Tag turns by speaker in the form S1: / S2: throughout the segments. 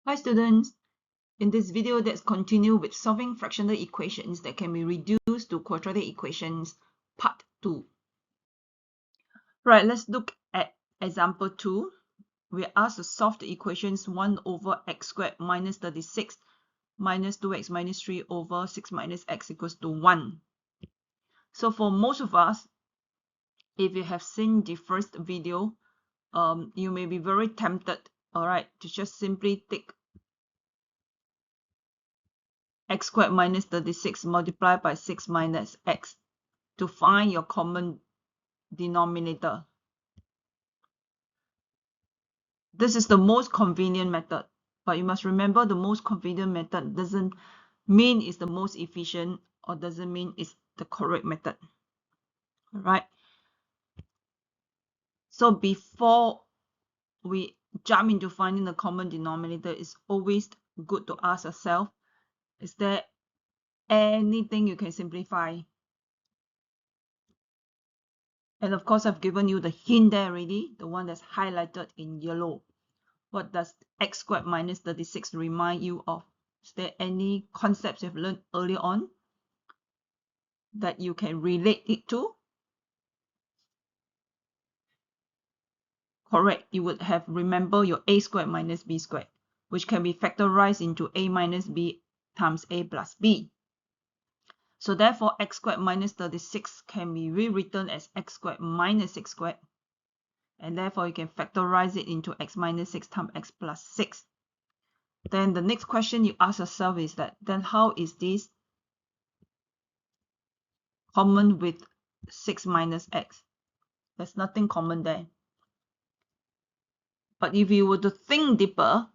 S1: Hi students, in this video let's continue with solving fractional equations that can be reduced to quadratic equations part 2. Right, let's look at example 2. We are asked to solve the equations 1 over x squared minus 36 minus 2x minus 3 over 6 minus x equals to 1. So for most of us, if you have seen the first video, you may be very tempted, alright, to just simply take x squared minus 36 multiplied by 6 minus x to find your common denominator. This is the most convenient method, but you must remember the most convenient method doesn't mean it's the most efficient or doesn't mean it's the correct method. All right. So before we jump into finding the common denominator, it's always good to ask yourself, is there anything you can simplify? And of course, I've given you the hint there already, the one that's highlighted in yellow. What does x squared minus 36 remind you of? Is there any concepts you've learned earlier on that you can relate it to? Correct. You would have remembered your a squared minus b squared, which can be factorized into a minus b times a plus b. So therefore, x squared minus 36 can be rewritten as x squared minus 6 squared. And therefore, you can factorize it into x minus 6 times x plus 6. Then the next question you ask yourself is that, then how is this common with 6 minus x? There's nothing common there. But if you were to think deeper,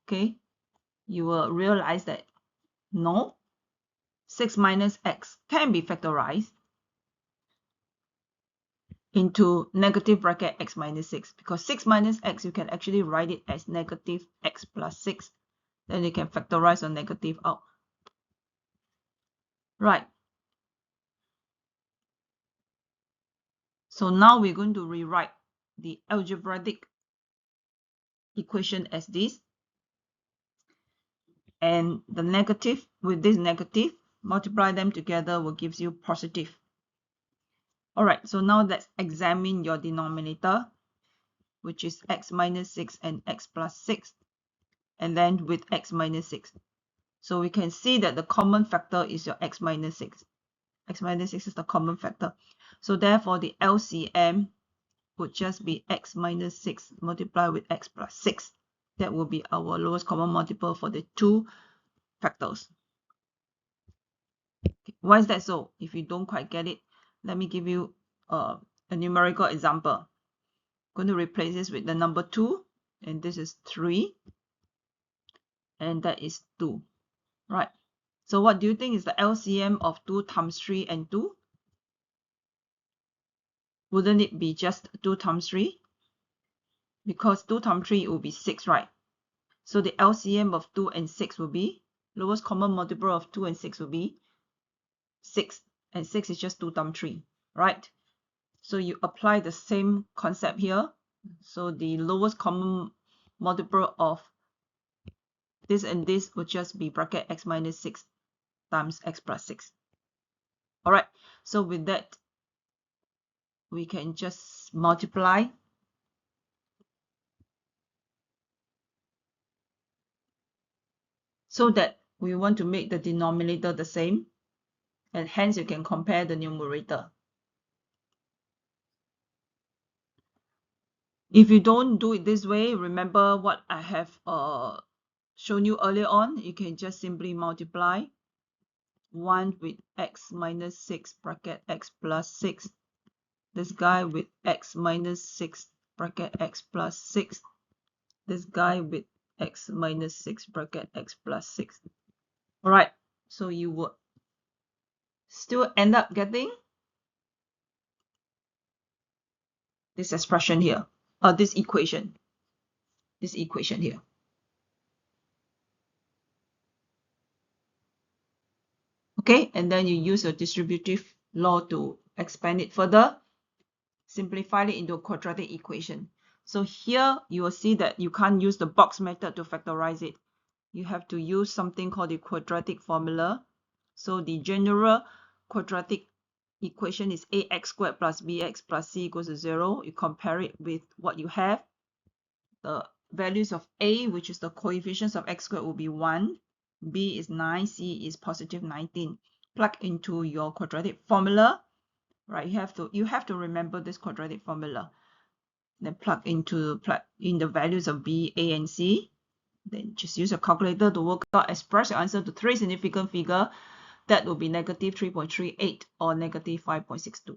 S1: okay, you will realize that no, 6 minus x can be factorized into negative bracket x minus 6, because 6 minus x, you can actually write it as negative x plus 6. Then you can factorize a negative out. Right. So now we're going to rewrite the algebraic equation as this. And the negative with this negative, multiply them together will give you positive. All right, so now let's examine your denominator, which is x minus 6 and x plus 6, and then with x minus 6. So we can see that the common factor is your x minus 6. X minus 6 is the common factor. So therefore, the LCM would just be x minus 6 multiplied with x plus 6. That will be our lowest common multiple for the two factors. Why is that so? If you don't quite get it, let me give you a numerical example. I'm going to replace this with the number 2, and this is 3, and that is 2, right? So what do you think is the LCM of 2 times 3 and 2? Wouldn't it be just 2 times 3? Because 2 times 3 will be 6, right? So the LCM of 2 and 6 will be, lowest common multiple of 2 and 6 will be 6, and 6 is just 2 times 3, right? So you apply the same concept here. So the lowest common multiple of this and this would just be bracket x minus 6 times x plus 6. All right, so with that, we can just multiply. So that we want to make the denominator the same, and hence you can compare the numerator. If you don't do it this way, remember what I have shown you earlier on, you can just simply multiply 1 with x minus 6 bracket x plus 6. This guy with x minus 6 bracket x plus 6. This guy with x minus 6 bracket x plus 6. All right, so you would still end up getting this expression here, or this equation here. Okay, and then you use your distributive law to expand it further, simplify it into a quadratic equation. So here you will see that you can't use the box method to factorize it. You have to use something called the quadratic formula. So the general quadratic equation is ax squared plus bx plus c equals to 0. You compare it with what you have. The values of a, which is the coefficients of x squared, will be 1. B is 9. C is positive 19. Plug into your quadratic formula. Right, you have to remember this quadratic formula. Then plug in the values of b, a, and c. Then just use a calculator to work out, express your answer to three significant figures. That will be negative 3.38 or negative 5.62.